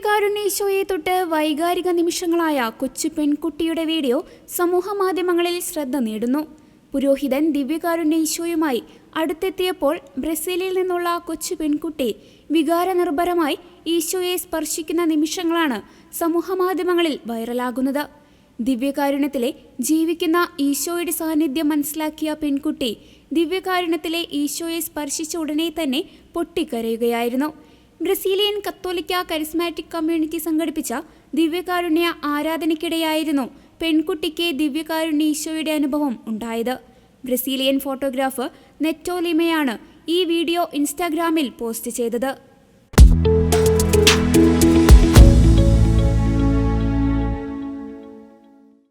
ദിവ്യകാരുണ്യ ഈശോയെ തൊട്ട് വൈകാരിക നിമിഷങ്ങളായ കൊച്ചു പെൺകുട്ടിയുടെ വീഡിയോ സമൂഹമാധ്യമങ്ങളിൽ ശ്രദ്ധ നേടുന്നു. പുരോഹിതൻ ദിവ്യകാരുണ്യ ഈശോയുമായി അടുത്തെത്തിയപ്പോൾ ബ്രസീലിൽ നിന്നുള്ള കൊച്ചു പെൺകുട്ടി വികാരനിർഭരമായി ഈശോയെ സ്പർശിക്കുന്ന നിമിഷങ്ങളാണ് സമൂഹമാധ്യമങ്ങളിൽ വൈറലാകുന്നത്. ദിവ്യകാരുണ്യത്തിലെ ജീവിക്കുന്ന ഈശോയുടെ സാന്നിധ്യം മനസ്സിലാക്കിയ പെൺകുട്ടി ദിവ്യകാരുണ്യത്തിലെ ഈശോയെ സ്പർശിച്ച ഉടനെ തന്നെ പൊട്ടിക്കരയുകയായിരുന്നു. ബ്രസീലിയൻ കത്തോലിക്ക കരിസ്മാറ്റിക് കമ്മ്യൂണിറ്റി സംഘടിപ്പിച്ച ദിവ്യകാരുണ്യ ആരാധനയ്ക്കിടെയായിരുന്നു പെൺകുട്ടിക്ക് ദിവ്യകാരുണ്യ ഈശോയുടെ അനുഭവം ഉണ്ടായത്. ബ്രസീലിയൻ ഫോട്ടോഗ്രാഫർ നെറ്റോ ലിമയാണ് ഈ വീഡിയോ ഇൻസ്റ്റാഗ്രാമിൽ പോസ്റ്റ് ചെയ്തത്.